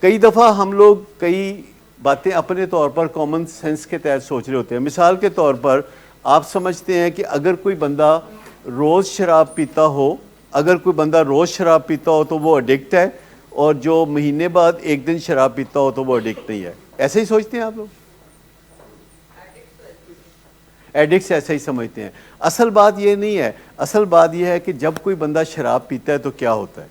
کئی دفعہ ہم لوگ کئی باتیں اپنے طور پر کامن سینس کے تحت سوچ رہے ہوتے ہیں. مثال کے طور پر آپ سمجھتے ہیں کہ اگر کوئی بندہ روز شراب پیتا ہو تو وہ ایڈکٹ ہے, اور جو مہینے بعد ایک دن شراب پیتا ہو تو وہ ایڈکٹ نہیں ہے. ایسے ہی سوچتے ہیں آپ لوگ؟ ایڈکٹس ایسا ہی سمجھتے ہیں. اصل بات یہ نہیں ہے. اصل بات یہ ہے کہ جب کوئی بندہ شراب پیتا ہے تو کیا ہوتا ہے.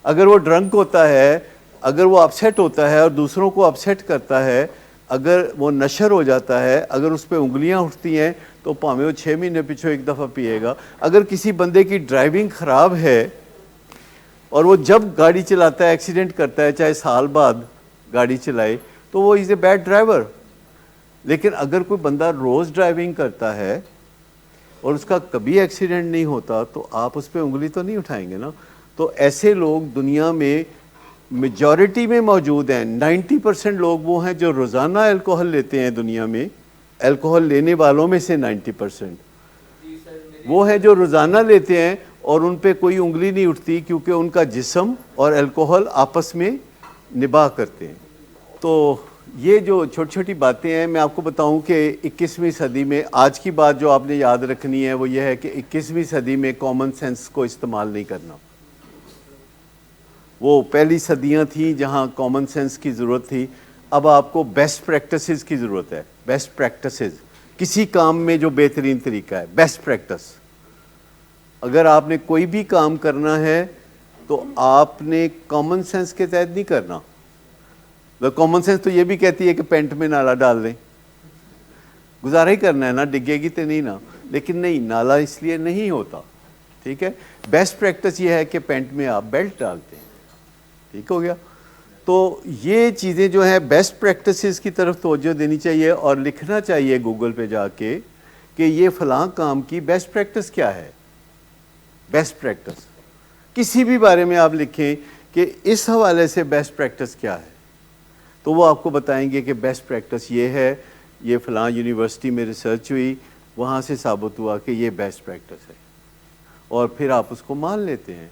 اگر وہ ڈرنک ہوتا ہے, اگر وہ اپسیٹ ہوتا ہے اور دوسروں کو اپسیٹ کرتا ہے, اگر وہ نشر ہو جاتا ہے, اگر اس پہ انگلیاں اٹھتی ہیں تو پاویں وہ 6 مہینے پیچھے ایک دفعہ پیے گا. اگر کسی بندے کی ڈرائیونگ خراب ہے اور وہ جب گاڑی چلاتا ہے ایکسیڈنٹ کرتا ہے, چاہے سال بعد گاڑی چلائے, تو وہ از اے بیڈ ڈرائیور. لیکن اگر کوئی بندہ روز ڈرائیونگ کرتا ہے اور اس کا کبھی ایکسیڈنٹ نہیں ہوتا تو آپ اس پہ انگلی تو نہیں اٹھائیں گے نا. تو ایسے لوگ دنیا میں میجورٹی میں موجود ہیں. 90% لوگ وہ ہیں جو روزانہ الکوہل لیتے ہیں دنیا میں. الکوہل لینے والوں میں سے 90% وہ ہیں جو روزانہ لیتے ہیں اور ان پہ کوئی انگلی نہیں اٹھتی, کیونکہ ان کا جسم اور الکوہل آپس میں نباہ کرتے ہیں. تو یہ جو چھوٹی چھوٹی باتیں ہیں, میں آپ کو بتاؤں کہ 21ویں صدی میں آج کی بات جو آپ نے یاد رکھنی ہے وہ یہ ہے کہ 21ویں صدی میں کامن سینس کو استعمال نہیں کرنا. وہ پہلی صدیاں تھیں جہاں کامن سینس کی ضرورت تھی. اب آپ کو بیسٹ پریکٹسز کی ضرورت ہے. بیسٹ پریکٹسز, کسی کام میں جو بہترین طریقہ ہے, بیسٹ پریکٹس. اگر آپ نے کوئی بھی کام کرنا ہے تو آپ نے کامن سینس کے تحت نہیں کرنا. کامن سینس تو یہ بھی کہتی ہے کہ پینٹ میں نالا ڈال دیں, گزارا ہی کرنا ہے نا, ڈگے گی تو نہیں نا. لیکن نہیں, نالا اس لیے نہیں ہوتا. ٹھیک ہے, بیسٹ پریکٹس یہ ہے کہ پینٹ میں آپ بیلٹ ڈالتے ہیں. ٹھیک ہو گیا. تو یہ چیزیں جو ہیں بیسٹ پریکٹسز کی طرف توجہ دینی چاہیے اور لکھنا چاہیے گوگل پہ جا کے کہ یہ فلاں کام کی بیسٹ پریکٹس کیا ہے. بیسٹ پریکٹس کسی بھی بارے میں آپ لکھیں کہ اس حوالے سے بیسٹ پریکٹس کیا ہے, تو وہ آپ کو بتائیں گے کہ بیسٹ پریکٹس یہ ہے, یہ فلاں یونیورسٹی میں ریسرچ ہوئی, وہاں سے ثابت ہوا کہ یہ بیسٹ پریکٹس ہے, اور پھر آپ اس کو مان لیتے ہیں.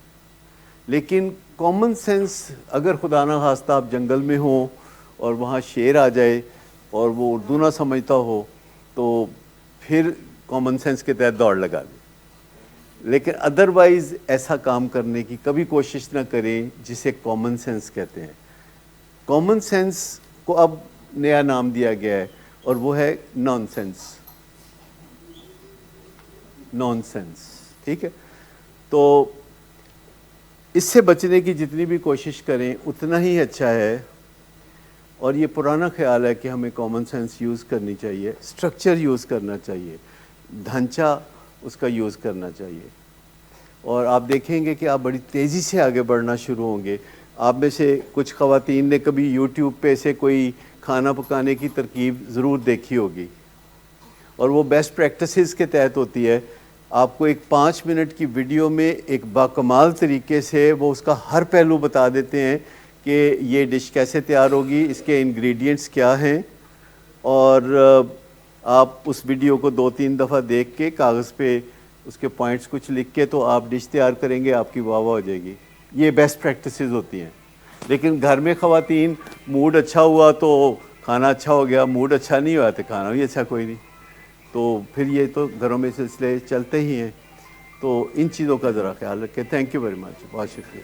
لیکن کامن سینس, اگر خدا نہ خواستہ آپ جنگل میں ہوں اور وہاں شیر آ جائے اور وہ اردو نہ سمجھتا ہو, تو پھر کامن سینس کے تحت دوڑ لگا لیں. لیکن ادروائز ایسا کام کرنے کی کبھی کوشش نہ کریں جسے کامن سینس کہتے ہیں. کامن سینس کو اب نیا نام دیا گیا ہے اور وہ ہے نان سینس. نان سینس, ٹھیک ہے. تو اس سے بچنے کی جتنی بھی کوشش کریں اتنا ہی اچھا ہے. اور یہ پرانا خیال ہے کہ ہمیں کامن سینس یوز کرنی چاہیے, اسٹرکچر یوز کرنا چاہیے, ڈھانچہ اس کا یوز کرنا چاہیے. اور آپ دیکھیں گے کہ آپ بڑی تیزی سے آگے بڑھنا شروع ہوں گے. آپ میں سے کچھ خواتین نے کبھی یوٹیوب پہ سے کوئی کھانا پکانے کی ترکیب ضرور دیکھی ہوگی, اور وہ بیسٹ پریکٹسز کے تحت ہوتی ہے. آپ کو ایک 5 منٹ کی ویڈیو میں ایک باکمال طریقے سے وہ اس کا ہر پہلو بتا دیتے ہیں کہ یہ ڈش کیسے تیار ہوگی, اس کے انگریڈینٹس کیا ہیں, اور آپ اس ویڈیو کو 2-3 دفعہ دیکھ کے کاغذ پہ اس کے پوائنٹس کچھ لکھ کے تو آپ ڈش تیار کریں گے, آپ کی واہ واہ ہو جائے گی. یہ بیسٹ پریکٹسز ہوتی ہیں. لیکن گھر میں خواتین, موڈ اچھا ہوا تو کھانا اچھا ہو گیا, موڈ اچھا نہیں ہوا تو کھانا بھی اچھا کوئی نہیں. تو پھر یہ تو گھروں میں سلسلے چلتے ہی ہیں. تو ان چیزوں کا ذرا خیال رکھیں. تھینک یو ویری مچ, بہت شکریہ.